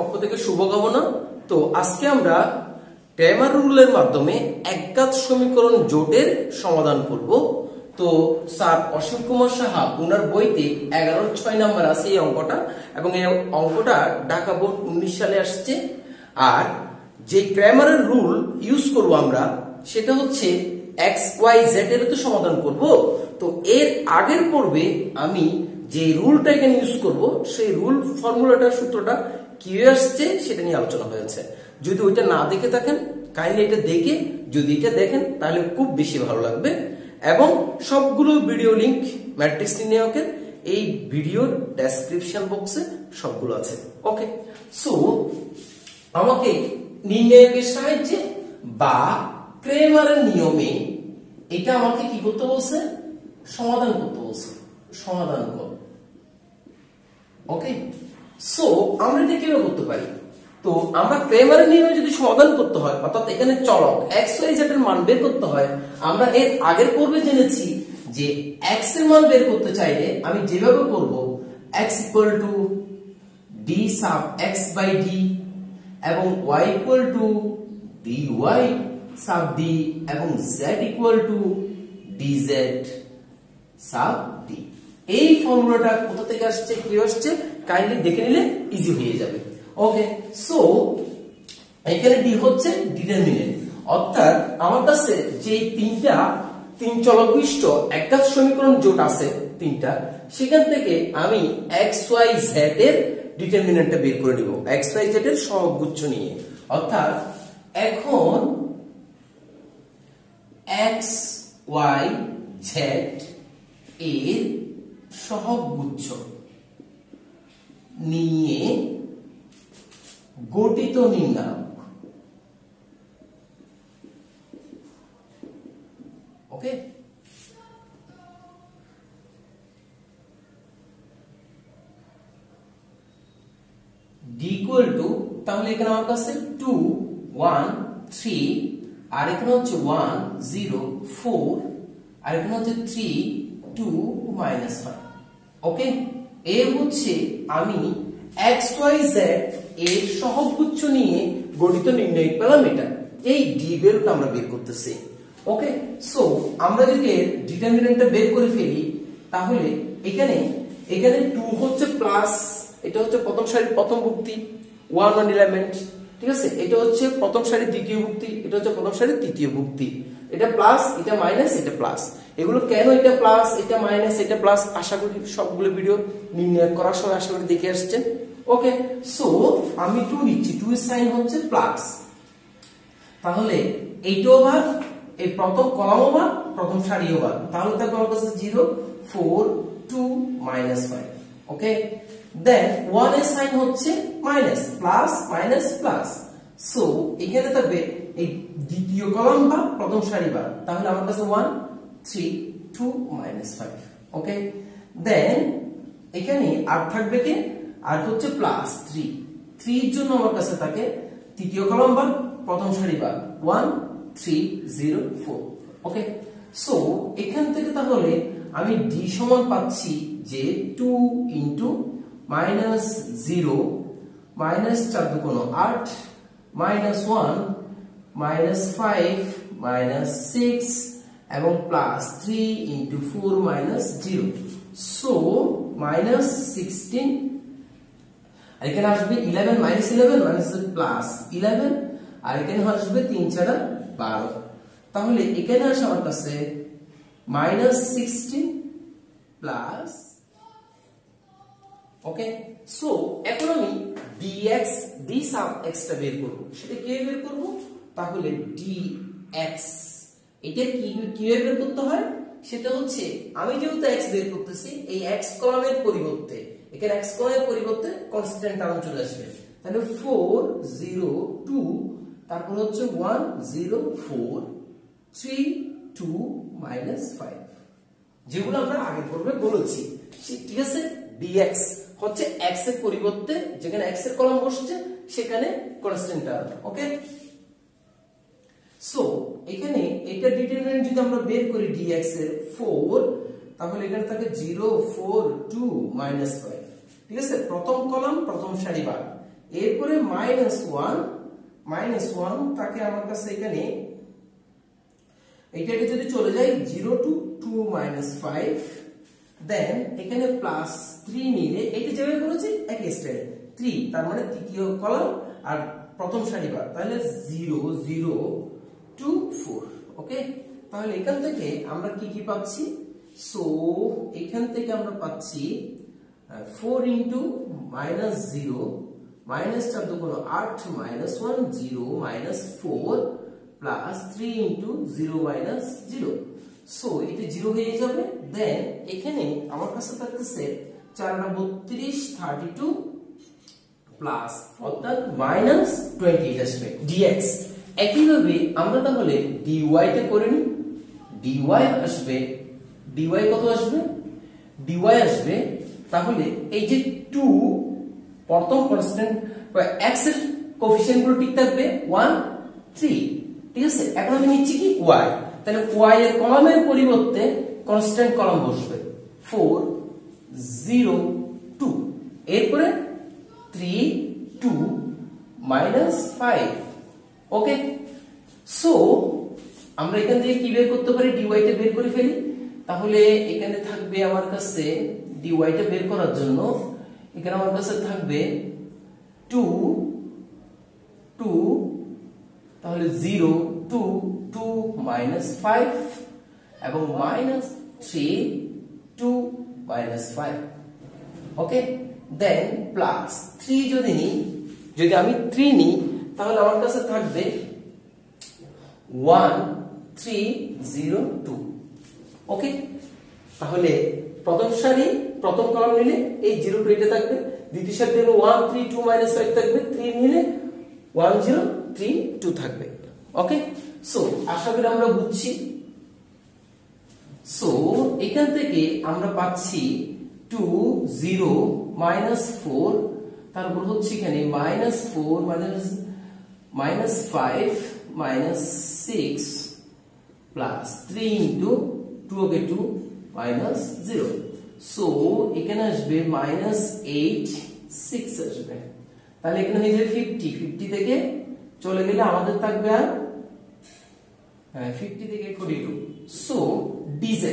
পক্ষ থেকে শুভকামনা। তো আজকে আমরা ক্রেমার রুলের মাধ্যমে একঘাত সমীকরণ জোটের সমাধান করব। তো স্যার অসীম কুমার সাহা ওনার বইতে 11-6 নাম্বার আছে এই অঙ্কটা, এবং এই অঙ্কটা ঢাকা বোর্ড 19 সালে আসছে। আর যে ক্রেমারের রুল ইউজ করব আমরা সেটা হচ্ছে এক্স ওয়াই জেড এর তো সমাধান করব। তো এর আগের পর্বে আমি যে রুলটা এখানে ইউজ করব সেই রুল ফর্মুলাটা সূত্রটা কি আসছে সেটা নিয়ে আলোচনা হয়েছে। যদি ওইটা না দেখে থাকেন কাইন্ডলি এটা দেখে যদি এটা দেখেন তাহলে খুব বেশি ভালো লাগবে। এবং সবগুলো ভিডিও লিংক ম্যাট্রিক্স নির্ণায়কের এই ভিডিওর ডেসক্রিপশন বক্সে সবগুলো আছে। ওকে, সো আমাকে নির্ণায়কের সাহায্যে বা ক্রেমারের নিয়মে এটা আমাকে কি করতে বলছে, সমাধান করতে বলছে, সমাধান কর। ওকে, সো আমরা এটা কিভাবে করতে পারি? তো আমরা ক্রেমারের নিয়মে যদি সমাধান করতে হয়, অর্থাৎ এখানে চলক এক্স ওয়াই জেড এর মান বের করতে হয়, আমরা এর আগের পর্বে জেনেছি যে এক্স এর মান বের করতে চাইলে আমি যেভাবে করব x equal to D sub x by D এবং y equal to dy sub D এবং z equal to dz sub D. এই ফর্মুলাটা কোথা থেকে আসছে, কি আসছে কাইন্ডলি দেখে নিলে ইজি হয়ে যাবে। ওকে, সো এখানে ডি হচ্ছে ডিটারমিনেন্ট, অর্থাৎ আমার কাছে যে তিন চলক বিশিষ্ট একঘাত সমীকরণ জোট আছে তিনটা, সেখান থেকে আমি এক্স ওয়াই জেড এর ডিটারমিনেন্টটা বের করে নিব এক্স ওয়াই জেড এর সহগুচ্ছ নিয়ে। অর্থাৎ এখন এক্স ওয়াই জেড এর সহগুচ্ছ নিয়ে গঠিত নির্ণায়ক। ওকে, ডি ইকুয়াল টু, তাহলে এখানে আমার কাছে 2 1 3 আর এখানে হচ্ছে 1 0 4 আর এখানে হচ্ছে 3 2 -5। ওকে, এর হচ্ছে আমি এক্স ওয়াই জেড এর সহগুচ্ছ নিয়ে গঠিত নির্ণায়ক পেলাম। এটা এই ডি বেরটা আমরা বের করতেছি। ওকে, সো আমরা যদি এর ডিটারমিনেন্টটা বের করে ফেলি তাহলে এখানে 2 হচ্ছে প্লাস, এটা হচ্ছে প্রথম সারির প্রথম ভুক্তি 1 এলিমেন্ট, ঠিক আছে। এটা হচ্ছে প্রথম সারির দ্বিতীয় ভুক্তি, এটা হচ্ছে প্রথম সারির তৃতীয় ভুক্তি। এটা প্লাস, এটা মাইনাস, এটা প্লাস। এগুলো কেন এটা প্লাস, এটা মাইনাস, এটা প্লাস, আশা করি সবগুলো ভিডিও নির্ণয় করার সময় আশা করি দেখে আসছেন। ওকে, সো আমি 2 নিচ্ছি, 2 এর সাইন হচ্ছে প্লাস। তাহলে এইটাও ভাগ, এই প্রথম কলামও ভাগ, প্রথম সারিও ভাগ, তাহলে থাকবে আমার কাছে 0 4 2 -5। ওকে, দেন 1 এর সাইন হচ্ছে minus, plus minus plus. So এখানে থাকবে এই দ্বিতীয় কলাম বা প্রথম সারি বা, তাহলে আমার কাছে 1 3 2 -5। ওকে, দেন এখানে আর থাকবে কি, আর হচ্ছে প্লাস 3 এর জন্য আমার কাছে থাকে তৃতীয় কলাম বা প্রথম সারি বা 1 3 0 4। ওকে, সো এখান থেকে তাহলে আমি ডি সমান পাচ্ছি যে 2 ইনটু -0 -4 দুগুণ 8 -1 -5 -6 এবং প্লাস 3 ইনটু 4 -0, সো -16। আর এখানে আসবে 11 -11 মানে প্লাস 11, আর এখানে আসবে 3 ছাড়া 12। তাহলে এখানে আসে আমার কাছে -16 প্লাস। ওকে, সো এখন আমি dx d sub x টা বের করব। সেটা কিভাবে বের করব? তাহলে dx এটা কিভাবে বের করতে হয় সেটা হচ্ছে, আমি যেহেতু x বের করতেছি এই x কলামের পরিবর্তে, এখানে x কলামের পরিবর্তে কনস্ট্যান্ট টার্ম চলে আসবে। তাহলে 4 0 2 তারপর হচ্ছে 1 0 4 3 2 -5, যেগুলো আমরা আগে পর্বে বলেছি, ঠিক আছে। dx হচ্ছে x এর পরিবর্তে যেখানে x এর কলাম বসছে সেখানে কনস্ট্যান্ট টার্ম। ওকে, সো এখানে এটা ডিটারমিনেন্ট যদি আমরা বের করি dx এর 4, তাহলে এখানে থাকে 0 4 2 -5, ঠিক আছে। প্রথম কলাম প্রথম সারি বাদ, এরপরে -1 তাকে আমার কাছে এখানে এটাকে যদি চলে যায় 0 to 2 - 5, দেন এখানে +3 নিলে এটা যেভাবে করেছি একই স্টাইল 3, তার মানে তৃতীয় কলাম আর প্রথম সারি বার, তাহলে 0 0 2 4। ওকে, তাহলে এখান থেকে আমরা কি কি পাচ্ছি? সো এখান থেকে আমরা পাচ্ছি 4 into -0 -টা তো কোনো 8 -1 0 -4 প্লাস 3 into 0 - 0। সো এটা 0 হয়ে যাবে। দেন এখানে আমার কাছে থাকতেছে 4 32 32 প্লাস অর্থাৎ -20 আসবে dx। একইভাবে আমরা তাহলে dy তে করে নিই। dy আসবে, dy কত আসবে? dy আসবে তাহলে এই যে 2 প্রথম কনস্ট্যান্ট x এর কোএফিসিয়েন্ট গুলো ঠিক থাকবে 1 3, ঠিক আছে। এখন আমি নিচ্ছি কি y, তাহলে y এর কলামের পরিবর্তে কনস্ট্যান্ট কলাম বসবে 4 0 2, এরপরে 3 2 -5। ওকে, সো আমরা এখান থেকে কি বের করতে পারি? dy টা বের করে ফেলি। তাহলে এখানে থাকবে আমার কাছে dy টা বের করার জন্য এখানে আমার কাছে থাকবে 2 2, তাহলে 0 2 2 -5 এবং -3 2 -5। ওকে, দেন প্লাস 3 যদি আমি 3 নিই তাহলে আমার কাছে থাকবে 1 3 0 2। ওকে, তাহলে প্রথম সারি প্রথম কলাম নিলে এই 0 2 এটা থাকবে, দ্বিতীয় সারি নিলে 1 3 2 -5 থাকবে, 3 নিলে 1 0 3 2 থাকবে। ওকে, সো আশা করি আমরা বুঝছি। সো এখান থেকে আমরা পাচ্ছি 2 0 -4, তারপর হচ্ছে এখানে -4 -5 -6 প্লাস 3 into 2 ওকে 2 -0। সো এখানে আসবে -8 6 আসবে, তাহলে এখানে হয়ে যাবে 50। 50 থেকে চলে গেলে আমাদের থাকবে আর 50 থেকে 42। সো dz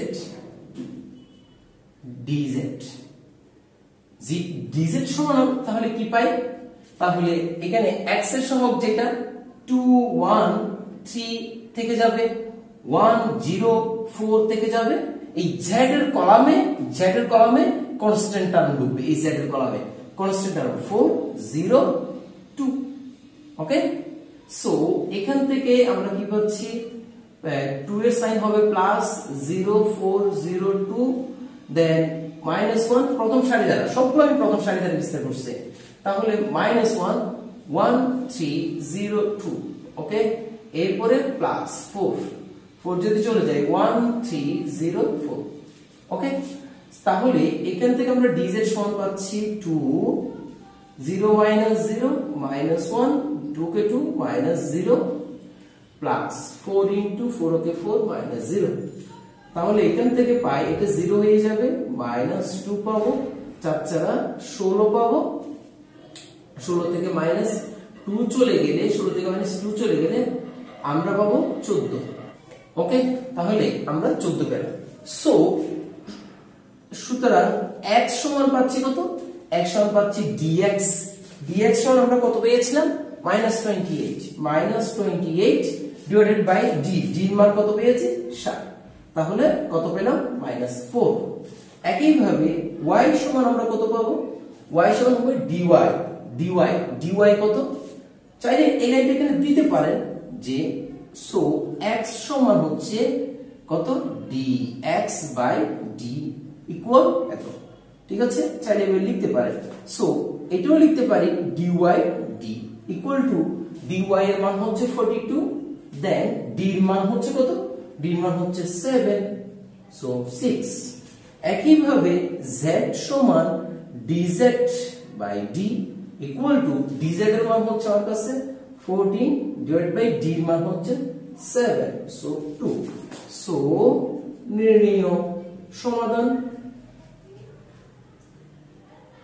সমান তাহলে কি পাই? তাহলে এখানে x এর সহগ যেটা 2 1 3 থেকে যাবে, 1 0 4 থেকে যাবে, এই z এর কলামে কনস্ট্যান্ট টার্ম ঢুকবে, এই z এর কলামে কনস্ট্যান্ট টার্ম 4 0 2। ওকে, সো এখান থেকে আমরা কি পাচ্ছি? 2 এর সাইন হবে প্লাস 0 4 0 2, দেন -1 প্রথম সারি দ্বারা, সবগুলো আমি প্রথম সারি দ্বারা বিস্তার করছি, তাহলে -1 1 3 0 2। ওকে, এরপরে প্লাস 4 যদি চলে যায় 1 3 0 4। ওকে, তাহলে এখান থেকে আমরা dz সমান পাচ্ছি 2 0 -0 -1 2 কে 2 -0 প্লাস 4 into 4 ওকে 4 -0। তাহলে এখান থেকে পাই এটা 0 হয়ে যাবে, -2 পাবো, 4 4 16 পাবো, 16 থেকে -2 চলে গেলে 16 থেকে -2 চলে গেলে আমরা পাবো 14। ওকে, তাহলে আমরা 14 পেলাম। সো সুতরাং x সমান পাচ্ছি কত? x সমান পাচ্ছি dx সমান আমরা কত পেয়েছিলাম? -28 ডিভাইডেড বাই d এর মান কত পেয়েছি? 7, তাহলে কত পেলাম? -4। একইভাবে y সমান আমরা কত পাবো? y সমান হবে dy কত? চাইলে এই লাইনটা এখানে দিতে পারেন যে সো x সমান হচ্ছে কত? dx বাই d ইকুয়াল এত, ঠিক আছে, চাইলে এভাবে লিখতে পারেন। সো এটাও লিখতে পারি dy d equal to dy এর মান হচ্ছে 42, দেন d এর মান হচ্ছে কত? d এর মান হচ্ছে 7, সো 6। একইভাবে z সমান dz by d equal to dz এর মান হচ্ছে আমার কাছে 14 ডিভাইড বাই d এর মান হচ্ছে 7, সো 2। সো নির্ণয় সমাধান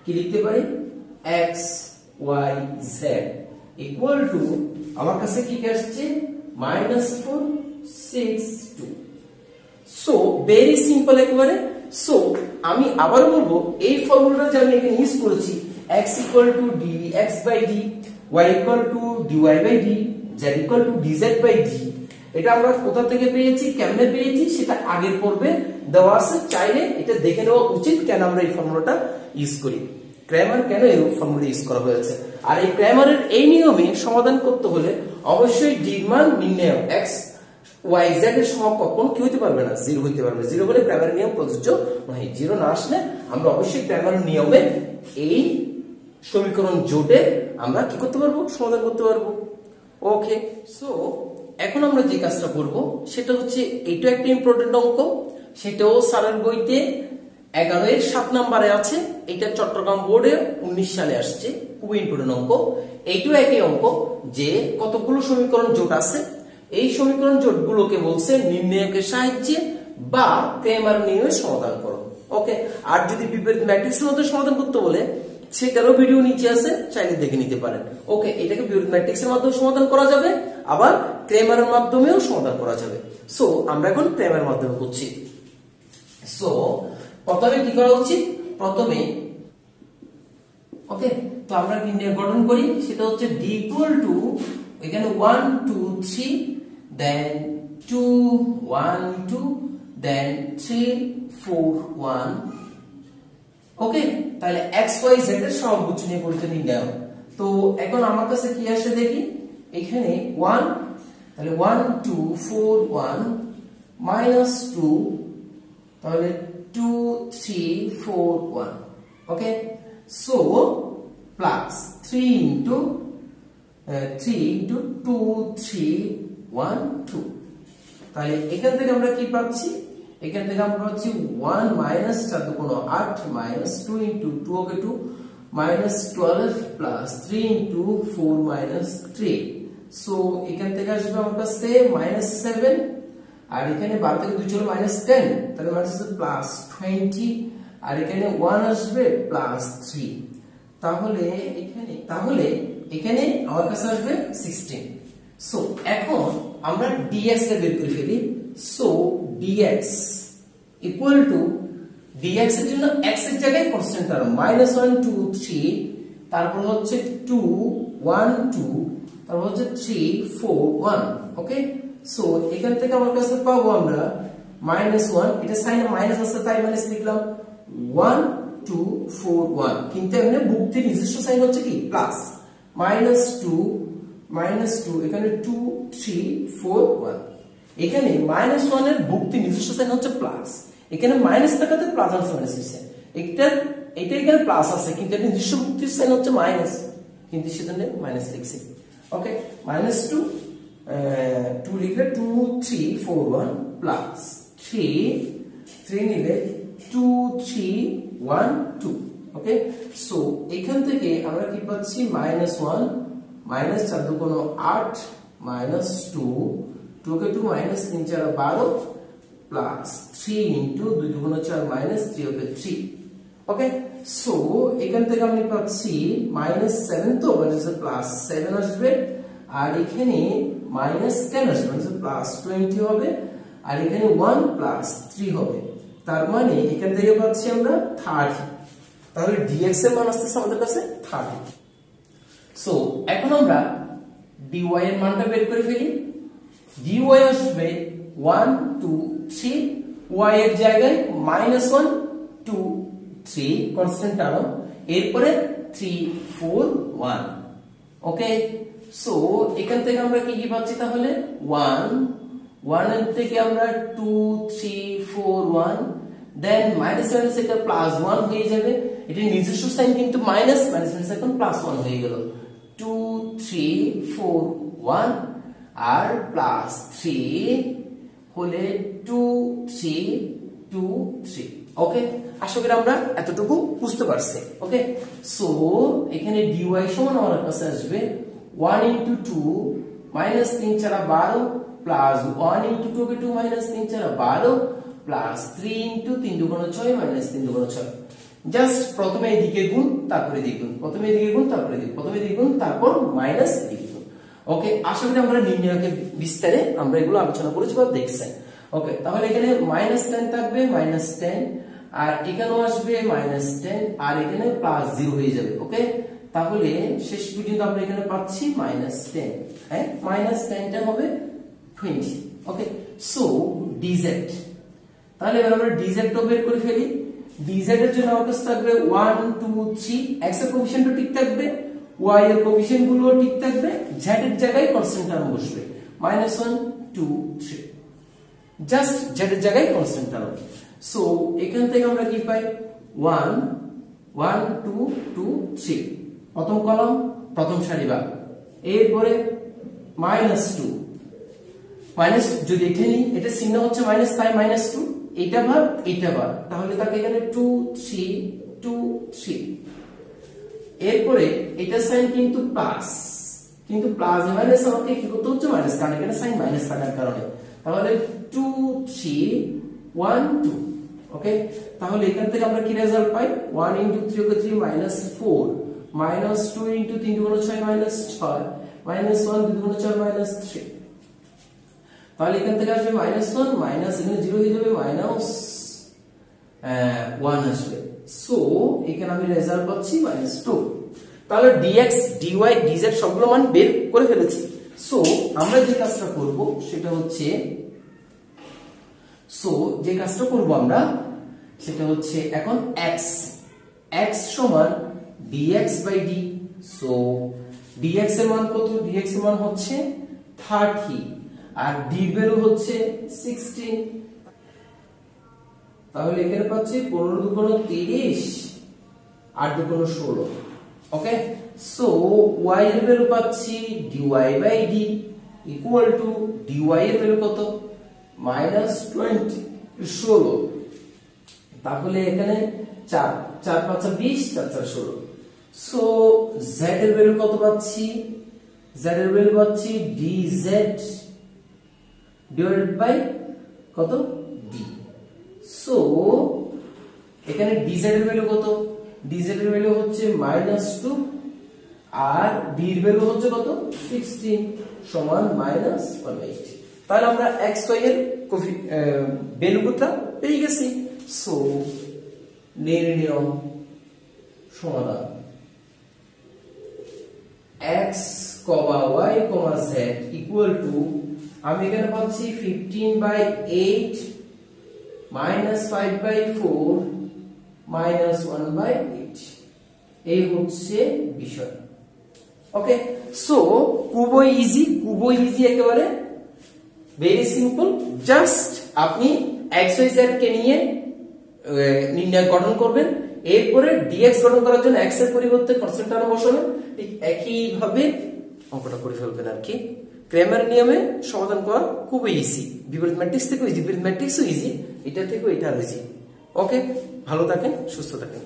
কি লিখতে পারি? x y z equal to আমার কাছে কি আসছে -4 6 2। সো ভেরি সিম্পল একেবারে। সো আমি আবার বলবো এই ফর্মুলাটা যে আমি এখানে ইউজ করেছি x = dx / d, y = dy / d, z = dz / d, এটা আমরা কোথা থেকে পেয়েছি, কেমনে পেয়েছি সেটা আগের পর্বে দেওয়া আছে, চাইলে এটা দেখে নেওয়া উচিত কেন আমরা এই ফর্মুলাটা ইউজ করি, ক্র্যামার কেন এই ফর্মুলা ইউজ করা হয়েছে। আর এই ক্র্যামারের এই নিয়মে সমাধান করতে হলে অবশ্যই d এর মান নির্ণয় x y z এর সমকক্ষ কি হতে পারবে না, 0 হতে পারবে। 0 হলে ক্র্যামারের নিয়ম প্রযোজ্য নয়। 0 না আসলে আমরা অবশ্যই ক্র্যামারের নিয়মে এই সমীকরণ জোটে আমরা কি করতে পারবো, সমাধান করতে পারবো। ওকে, সো এখন আমরা যে কাজটা করব সেটা হচ্ছে এটা একটা ইম্পর্টেন্ট অঙ্ক, সেটাও স্যারের বইতে 11 এর 7 নম্বরে আছে, এটা চট্টগ্রাম বোর্ডে 19 সালে আসছে, খুবই ইম্পর্টেন্ট অঙ্ক। এইটাও একই অঙ্ক যে কতগুলো সমীকরণ জোট আছে, এই সমীকরণ জোটগুলোকে বলছে নির্ণায়কের সাহায্যে বা ক্র্যামার নিয়মে সমাধান করো। ওকে, আর যদি বিপরীত ম্যাট্রিক্সের মধ্যে সমাধান করতে বলে সেটারও ভিডিও নিচে আছে, চাইলে দেখে নিতে পারেন। ওকে, এটাকে বিপরীত ম্যাট্রিক্সের মাধ্যমে সমাধান করা যাবে, আবার ক্র্যামারের মাধ্যমেও সমাধান করা যাবে। সো আমরা এখন ক্র্যামারের মাধ্যমে করছি। সো প্রথমে কি করা উচিত, প্রথমে ওকে তো আমরা নির্ণয় গঠন করি, সেটা হচ্ছে d = এখানে 1 2 3 দেন 2 1 2 দেন 3 4 1। ওকে, তাহলে x y z এর সমগুচ্ছ নিয়ে পরিচয় নির্ণয়। তো এখন আমার কাছে কি আসে দেখি, এখানে 1, তাহলে 1 2 4 1 -2, তাহলে 2 3 4 1। ওকে, সো প্লাস 3 into 2 3 1 2। তাহলে এখান থেকে আমরা কি পাচ্ছি, এখান থেকে আমরা পাচ্ছি 1 minus 4 দুগুণ 8 minus 2 into 2 ওকে 2 minus 12 plus 3 into 4 minus 3। So এখান থেকে আসবে আমার কাছে -7, আর এখানে 12 থেকে 2 চলে -10, তাহলে মানে হচ্ছে প্লাস 20, আর এখানে 1 আসবে প্লাস 3, তাহলে এখানে আমার কাছে আসবে 16। সো এখন আমরা dx কে বের করে ফেলি। So dx equal to dx এর জন্য x এর জায়গায় কনস্ট্যান্ট টার্ম -1 2 3, তারপর হচ্ছে 2 1 2, তারপর হচ্ছে 3 4 1। ওকে, সো এখান থেকে আমার কাছে পাবো আমরা -1, এটা সাইনে মাইনাস আছে তাই মাইনাস লিখলাম, 1 2 4 1, কিন্তু এখানে বুক্তির নিজস্ব সাইন হচ্ছে কি প্লাস, -2 এখানে 2 3 4 1। এখানে -1 এর ভুক্তি নিজস্ব সাইন হচ্ছে প্লাস, এখানে মাইনাস থাকাতে প্লাস আর মাইনাস হচ্ছে, এটা এখানে প্লাস আছে কিন্তু এর নিজস্ব ভুক্তির সাইন হচ্ছে মাইনাস, কিন্তু সেজন্য মাইনাস লিখছি। ওকে, -2 2 লিখলে 2 3 4 1 প্লাস 3 নিলে 2 3 1 2। ওকে, সো এখান থেকে আমরা কি পাচ্ছি -1 minus 4 দুগুণ 8 minus 2 2 কে 2 minus 3 4 12 plus 3 into 2 দুগুণ 4 minus 3 ওকে 3। ওকে, সো এখান থেকে আমি পাচ্ছি -7, তো মানে প্লাস 7 আসবে, আর এখানে -10 আসবে মানে প্লাস 20 হবে, আর এখানে 1 প্লাস 3 হবে, তার মানে এখান থেকে পাচ্ছি আমরা 30। তাহলে dx এর মান আসছে আমাদের কাছে 30। সো এখন আমরা dy এর মানটা বের করে ফেলি। dy আসবে 1 2 3, y এর জায়গায় -1 2 3 কনস্ট্যান্ট টার্ম, এরপরে 3 4 1। ওকে, সো এখান থেকে আমরা কি পাচ্ছি, তাহলে 1 এর থেকে আমরা 2 3 4 1, দেন -7 থেকে প্লাস 1 হয়ে যাবে, এটা নিজস্ব সাইন কিন্তু মাইনাস এখন প্লাস 1 হয়ে গেল, 2 3 4 1 আর প্লাস 3 হলে 2 3 2 3। ওকে, আশা করি আমরা এতটুকু বুঝতে পারছি। ওকে, সো এখানে dy সমান আমার কাছে আসবে 1 into 2 minus 3 4 12 plus 1 into 2 2 minus 3 4 12 plus 3 into 3 দুগুণ 6 minus 3 দুগুণ 6। জাস্ট প্রথমে এদিকে গুণ তারপরে এদিকে গুণ, প্রথমে এদিকে গুণ তারপরে এদিকে, প্রথমে এদিকে গুণ তারপর মাইনাস এদিকে গুণ। ওকে, আশা করি আমরা নির্ণয়কে বিস্তারে আমরা এগুলো আলোচনা করেছি বা দেখছেন। ওকে, তাহলে এখানে -10 থাকবে, -10, আর এখানেও আসবে -10, আর এখানে +0 হয়ে যাবে। ওকে, তাহলে শেষ পর্যন্ত আমরা এখানে পাচ্ছি -10, হ্যাঁ, -10টা হবে 20। ওকে, সো dz, তাহলে এবার আমরা dz টা বের করে ফেলি। dz এর জন্য আমার কাছে থাকবে 1 2 3, x এর কোএফিশিয়েন্টও ঠিক থাকবে, y এর কোএফিশিয়েন্ট গুলোও ঠিক থাকবে, z এর জায়গায় কনস্ট্যান্ট টার্ম বসবে, -1 2 3, জাস্ট z এর জায়গায় কনস্ট্যান্ট টার্ম। সো এখান থেকে আমরা কি পাই, 1 1 2 2 3, প্রথম কলাম প্রথম সারি ভাগ, এরপরে -2 মাইনাস, যদি এখানে এটা চিহ্ন হচ্ছে মাইনাস তাই -2, এটা ভাগ এটা ভাগ, তাহলে থাকে এখানে 2 3 2 3। এরপরে এটা সাইন কিন্তু প্লাস, কিন্তু প্লাস মাইনাস আমাকে কি করতে হচ্ছে মাইনাস, কারণ এখানে সাইন মাইনাস থাকার কারণে, তাহলে 2 3 1 2। ওকে, তাহলে এখান থেকে আমরা কি রেজাল্ট পাই, 1 * 3 = 3 -4, -2 * 3 = 6 -6, -1 * 2 = 4 -3। তাহলে এখান থেকে আসবে -1 মাইনাস এখানে 0 হয়ে যাবে, -1 আসবে। সো এখানে আমি রেজাল্ট পাচ্ছি -2। তাহলে dx dy dz সবগুলো মান বের করে ফেলেছি। সো আমরা যে কাজটা করব সেটা হচ্ছে, আমরা সেটা হচ্ছে এখন x সমান dx/d। সো dx এর মান কত, dx এর মান হচ্ছে 30, আর d এর ভ্যালু হচ্ছে 16। তাহলে এখানে পাচ্ছি 15 × 2 = 30, 8 × 2 = 16। ওকে, সো y এর ভ্যালু পাচ্ছি dy/d ইকুয়াল টু dy এর ভ্যালু কত, -20 16। তাহলে এখানে 4 4 5 20, 4 4 16। সো z এর ভ্যালু কত পাচ্ছি, z এর ভ্যালু পাচ্ছি dz ডিভাইডেড বাই কত, d। সো এখানে dz এর ভ্যালু কত, dz এর ভ্যালু হচ্ছে -2, আর d এর ভ্যালু হচ্ছে কত 16 সমান -1/8। তাহলে আমরা x y এর ভ্যালুটা পেয়ে গেছি। সো নির্ণয় সমাধান x, y, z equal two, আমি এখানে পাচ্ছি 15/8 -5/4 -1/8, এই হচ্ছে বিষয়। ওকে, সো খুবই ইজি একেবারে, ভেরি সিম্পল। জাস্ট আপনি x y z কে নিয়ে নির্ণয় গঠন করবেন, এরপরে dx গঠন করার জন্য x এর পরিবর্তে কনস্ট্যান্ট টার্ম বসাবেন, ঠিক একই ভাবে অঙ্কটা করে ফেলবেন আর কি। ক্র্যামার নিয়মে সমাধান করা খুবই ইজি, বিপরীত ম্যাট্রিক্স থেকেও ইজি, বিপরীত ম্যাট্রিক্সও ইজি, এটা থেকেও এটা ইজি। ওকে, ভালো থাকেন, সুস্থ থাকেন।